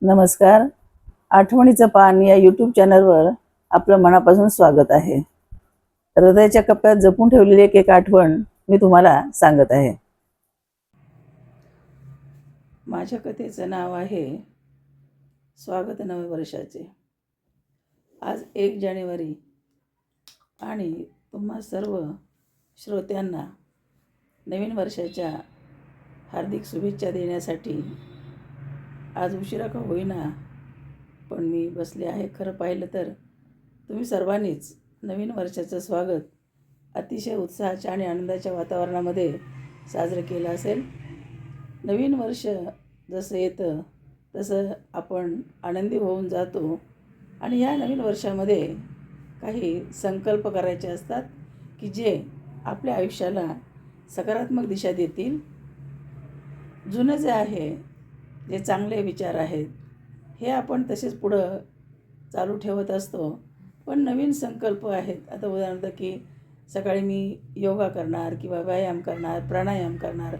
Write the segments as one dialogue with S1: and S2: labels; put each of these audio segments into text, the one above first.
S1: नमस्कार. आठवणीचं पान या यूट्यूब चॅनलवर आपलं मनापासून स्वागत आहे. हृदयाच्या कप्प्यात जपून ठेवलेली एक आठवण मी तुम्हाला सांगत आहे. माझ्या कथेचं नाव आहे स्वागत नव्या वर्षाचे. आज 1 जानेवारी आणि तुम्हा सर्व श्रोत्यांना नवीन वर्षाच्या हार्दिक शुभेच्छा देण्यासाठी आज उशिरा का होईना पण मी बसले आहे. खरं पाहिलं तर तुम्ही सर्वांनीच नवीन वर्षाचं स्वागत अतिशय उत्साहाच्या आणि आनंदाच्या वातावरणामध्ये साजरं केलं असेल. नवीन वर्ष जसं येतं तसं आपण आनंदी होऊन जातो आणि या नवीन वर्षामध्ये काही संकल्प करायचे असतात की जे आपल्या आयुष्याला सकारात्मक दिशा देतील. जुनं जे आहे, जे चांगले विचार आहेत, हे आपण तसेच पुढं चालू ठेवत असतो. पण नवीन संकल्प आहेत. आता उदाहरणार्थ की सकाळी मी योगा करणार किंवा व्यायाम करणार, प्राणायाम करणार.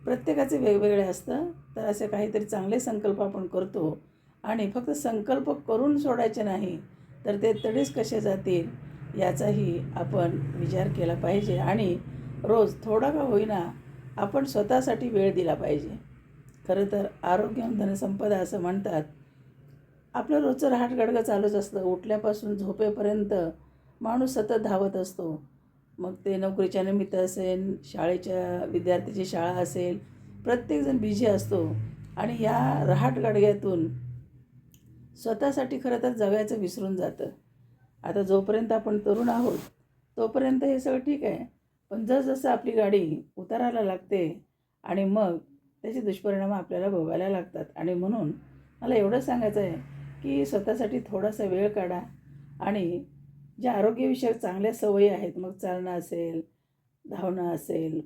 S1: प्रत्येकाचे वेगवेगळे असतं. तर असे काहीतरी चांगले संकल्प आपण करतो आणि फक्त संकल्प करून सोडायचे नाही, तर ते तडीस कसे जातील याचाही आपण विचार केला पाहिजे आणि रोज थोडा का होईना आपण स्वतःसाठी वेळ दिला पाहिजे. खरं तर आरोग्यम धनसंपदा असं म्हणतात. आपलं रोजचं रहाटगडगं चालूच असतं. उठल्यापासून झोपेपर्यंत माणूस सतत धावत असतो. मग ते नोकरीच्या निमित्त असेल, शाळेच्या विद्यार्थ्याची शाळा असेल, प्रत्येकजण बिझी असतो आणि या रहाटगडग्यातून स्वतःसाठी खरं तर जगायचं विसरून जातं. आता जोपर्यंत आपण तरुण आहोत तोपर्यंत हे सगळं ठीक आहे. पण जसजसं आपली गाडी उतारायला लागते आणि मग त्याचे दुष्परिणाम आपल्याला भोगायला लागतात. आणि म्हणून मला एवढंच सांगायचं आहे की स्वतःसाठी थोडासा वेळ काढा आणि ज्या आरोग्यविषयक चांगल्या सवयी आहेत, मग चालणं असेल, धावणं असेल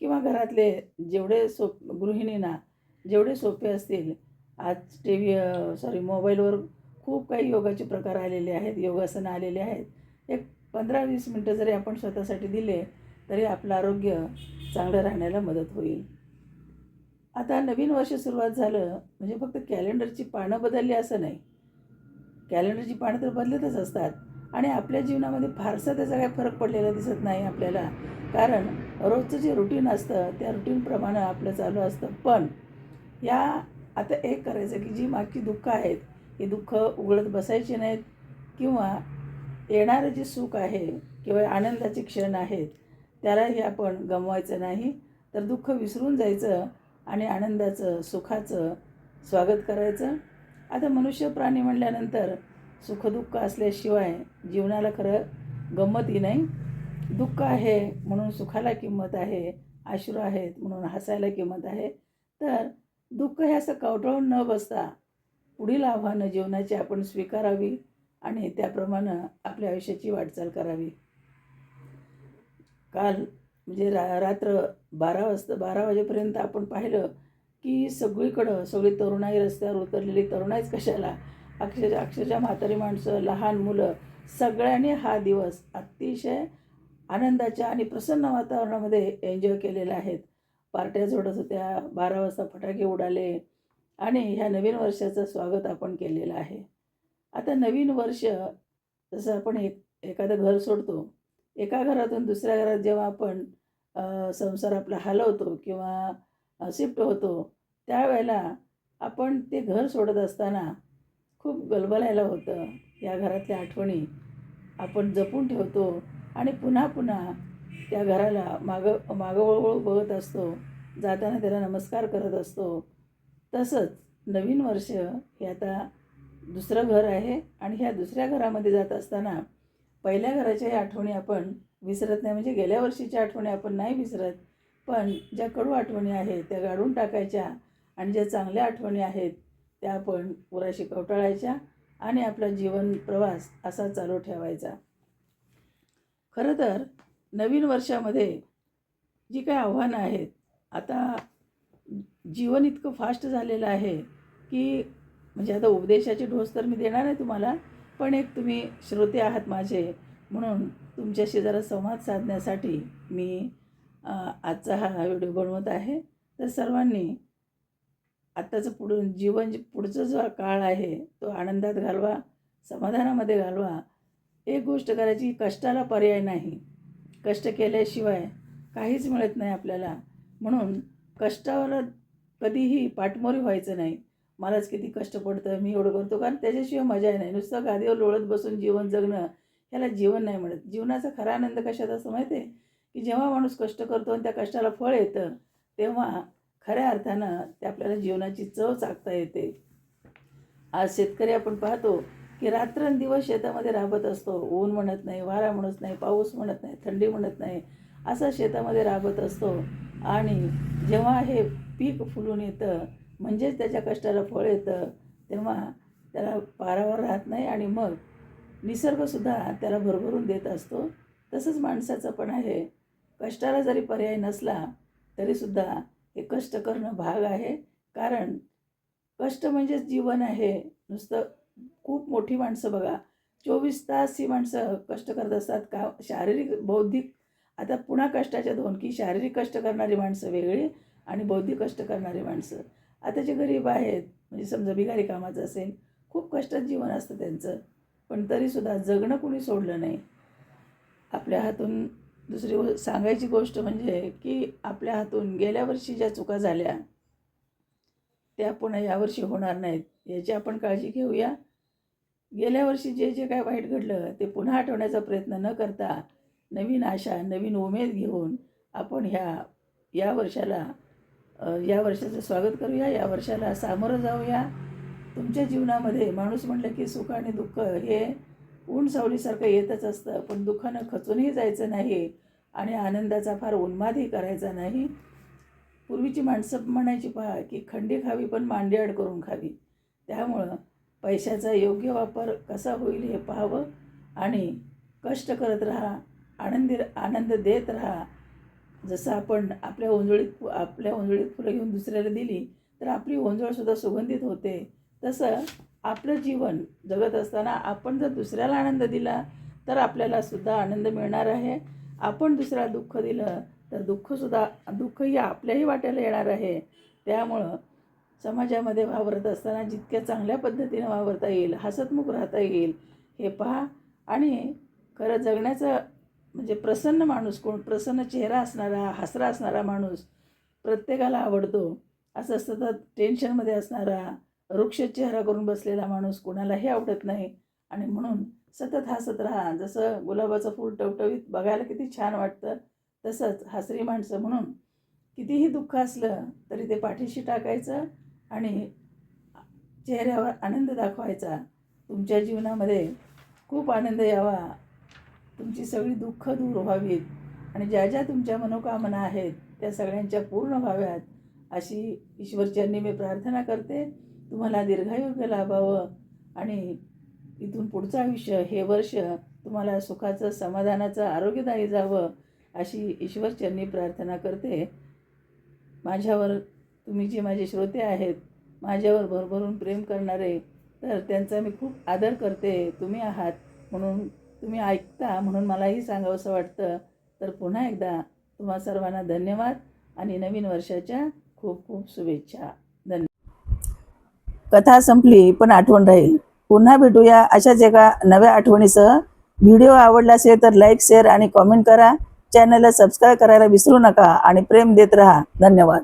S1: किंवा घरातले जेवढे गृहिणींना जेवढे सोपे असतील. आज मोबाईलवर खूप काही योगाचे प्रकार आलेले आहेत, योगासनं आलेले आहेत. एक 15-20 मिनटं जरी आपण स्वतःसाठी दिले तरी आपलं आरोग्य चांगलं राहण्याला मदत होईल. आता नवीन वर्ष सुरुवात झालं म्हणजे फक्त कॅलेंडरची पानं बदलली असं नाही. कॅलेंडरची पानं तर बदलतच असतात आणि आपल्या जीवनामध्ये फारसा त्याचा काही फरक पडलेला दिसत नाही आपल्याला. कारण रोजचं जे रुटीन असतं त्या रुटीनप्रमाणे आपलं चालू असतं. पण या आता एक करायचं की जी मागची दुःखं आहेत, ही दुःखं उघडत बसायची नाहीत किंवा येणारं जे सुख आहे किंवा आनंदाचे क्षण आहेत त्यालाही आपण गमवायचं नाही. तर दुःख विसरून जायचं आणि आनंदाचं, सुखाचं स्वागत करायचं. आता मनुष्य प्राणी म्हटल्यानंतर सुखदुःख असल्याशिवाय जीवनाला खरं गंमतही नाही. दुःख आहे म्हणून सुखाला किंमत आहे, अश्रू आहेत म्हणून हसायला किंमत आहे. तर दुःख हे असं कवटाळून न बसता पुढील आव्हानं जीवनाची आपण स्वीकारावी आणि त्याप्रमाणे आपल्या आयुष्याची वाटचाल करावी. काल म्हणजे रात्र 12 वाजेपर्यंत आपण पाहिलं की सगळी तरुणाई रस्त्यावर उतरलेली. तरुणाईच कशाला, अक्षरशः म्हातारी माणसं, लहान मुलं सगळ्यांनी हा दिवस अतिशय आनंदाच्या आणि प्रसन्न वातावरणामध्ये एन्जॉय केलेले आहेत. पार्ट्या जोडत होत्या, 12 वाजता फटाके उडाले आणि ह्या नवीन वर्षाचं स्वागत आपण केलेलं आहे. आता नवीन वर्ष जसं आपण एखादं घर सोडतो, एका घरातून दुसऱ्या घरात जेव्हा आपण संसार आपला हलवतो किंवा शिफ्ट होतो, त्यावेळेला आपण ते घर सोडत असताना खूप गलबलायला होतं. या घरातल्या आठवणी आपण जपून ठेवतो आणि पुन्हा पुन्हा त्या घराला मागं बघत असतो. जाताना त्याला नमस्कार करत असतो. तसंच नवीन वर्ष हे आता दुसरं घर आहे आणि ह्या दुसऱ्या घरामध्ये जात असताना पहिल्या घराच्याही आठवणी आपण विसरत नाही. म्हणजे गेल्या वर्षीच्या आठवणी आपण नाही विसरत, पण ज्या कडू आठवणी आहेत त्या गाडून टाकायच्या आणि ज्या चांगल्या आठवणी आहेत त्या आपण पुराशी कवटाळायच्या आणि आपला जीवन प्रवास असा चालू ठेवायचा. खरं तर नवीन वर्षामध्ये जी काही आव्हानं आहेत, आता जीवन इतकं फास्ट झालेलं आहे की म्हणजे आता उपदेशाचे ढोस तर मी देणार नाही तुम्हाला, पण एक तुम्ही श्रोते आहात माझे म्हणून तुमच्याशी जरा संवाद साधण्यासाठी मी आजचा हा व्हिडिओ बनवत आहे. तर सर्वांनी आत्ताचं पुढचं जो काळ आहे तो आनंदात घालवा, समाधानामध्ये घालवा. एक गोष्ट करायची, कष्टाला पर्याय नाही. कष्ट केल्याशिवाय काहीच मिळत नाही आपल्याला. म्हणून कष्टावर कधीही पाठमोरी व्हायचं नाही. मलाच किती कष्ट पडतं, मी एवढं करतो, कारण त्याच्याशिवाय मजा नाही. नुसतं गादीवर लोळत बसून जीवन जगणं, ह्याला जीवन नाही म्हणत. जीवनाचा खरा आनंद कशात असतो माहिती आहे? की जेव्हा माणूस कष्ट करतो आणि त्या कष्टाला फळ येतं, तेव्हा खऱ्या अर्थानं ते आपल्याला जीवनाची चव चाखता येते. आज शेतकरी आपण पाहतो की रात्रंदिवस शेतामध्ये राबत असतो. ऊन म्हणत नाही, वारा म्हणत नाही, पाऊस म्हणत नाही, थंडी म्हणत नाही, असं शेतामध्ये राबत असतो. आणि जेव्हा हे पीक फुलून येतं, म्हणजेच त्याच्या कष्टाला फळ येतं, तेव्हा त्याला पारावर राहत नाही आणि मग निसर्गसुद्धा त्याला भरभरून देत असतो. तसंच माणसाचं पण आहे. कष्टाला जरी पर्याय नसला तरीसुद्धा हे कष्ट करणं भाग आहे. कारण कष्ट म्हणजेच जीवन आहे. नुसतं खूप मोठी माणसं बघा, 24 तास ही माणसं कष्ट करत असतात. का शारीरिक, बौद्धिक. आता पुन्हा कष्टाच्या दोन, की शारीरिक कष्ट करणारी माणसं वेगळी आणि बौद्धिक कष्ट करणारी माणसं. आता जे गरीब आहेत, म्हणजे समजा बिगारी कामाचं असेल, खूप कष्टात जीवन असतं त्यांचं, पण तरीसुद्धा जगणं कुणी सोडलं नाही. आपल्या हातून दुसरी सांगायची गोष्ट म्हणजे की आपल्या हातून गेल्या वर्षी ज्या चुका झाल्या त्या पुन्हा यावर्षी होणार नाहीत, याची आपण काळजी घेऊया. गेल्या वर्षी जे जे काय वाईट घडलं ते पुन्हा आठवण्याचा प्रयत्न न करता नवीन आशा, नवीन उमेद घेऊन आपण या वर्षाला या वर्षाचं स्वागत करूया, या वर्षाला सामोरं जाऊया. तुमच्या जीवनामध्ये माणूस म्हटलं की सुख आणि दुःख हे ऊन सावलीसारखं येतच असतं, पण दुःखानं खचूनही जायचं नाही आणि आनंदाचा फार उन्मादही करायचा नाही. पूर्वीची माणसं म्हणायची पहा की खंडी खावी पण मांडीआड करून खावी. त्यामुळं पैशाचा योग्य वापर कसा होईल हे पाहावं आणि कष्ट करत राहा, आनंद देत राहा. जसं आपण आपल्या ओंजळीत फुलं घेऊन दुसऱ्याला दिली तर आपली ओंजळसुद्धा सुगंधित होते. तसं आपलं जीवन जगत असताना आपण जर दुसऱ्याला आनंद दिला तर आपल्याला सुद्धा आनंद मिळणार आहे. आपण दुसऱ्याला दुःख दिलं तर दुःखही आपल्याही वाट्याला येणार आहे. त्यामुळं समाजामध्ये वावरत असताना जितक्या चांगल्या पद्धतीनं वावरता येईल, हसतमुख राहता येईल हे पहा. आणि खरं जगण्याचं म्हणजे प्रसन्न माणूस कोण, प्रसन्न चेहरा असणारा, हसरा असणारा माणूस प्रत्येकाला आवडतो. असं सतत टेन्शनमध्ये असणारा, रुक्ष चेहरा करून बसलेला माणूस कोणालाही आवडत नाही. आणि म्हणून सतत हसत राहा. जसं गुलाबाचं फूल टवटवीत बघायला किती छान वाटतं, तसंच हसरी माणसं म्हणून कितीही दुःख असलं तरी ते पाठीशी टाकायचं आणि चेहऱ्यावर आनंद दाखवायचा. तुमच्या जीवनामध्ये खूप आनंद यावा, तुमची सगळी दुःख दूर व्हावीत आणि ज्या ज्या तुमच्या मनोकामना आहेत त्या सगळ्यांच्या पूर्ण व्हाव्यात अशी ईश्वरचरणी मी प्रार्थना करते. तुम्हाला दीर्घायुष्य लाभावं आणि इथून पुढचं आयुष्य, हे वर्ष तुम्हाला सुखाचं, समाधानाचं, आरोग्यदायी जावं अशी ईश्वरचरणी प्रार्थना करते. माझ्यावर तुम्ही जे माझे श्रोते आहेत, माझ्यावर भरभरून प्रेम करणारे, तर त्यांचा मी खूप आदर करते. तुम्ही आहात म्हणून, तुम्ही ऐकता म्हणून मलाही सांगावंसं वाटतं. तर पुन्हा एकदा तुम्हा सर्वांना धन्यवाद आणि नवीन वर्षाच्या खूप खूप शुभेच्छा. कथा संपली पण आठवण राहील. पुन्हा भेटूया अशाच एका नव्या आठवणीसह. व्हिडिओ आवडला असेल तर लाईक, शेअर आणि कॉमेंट करा. चॅनलला सबस्क्राईब करायला विसरू नका आणि प्रेम देत राहा. धन्यवाद.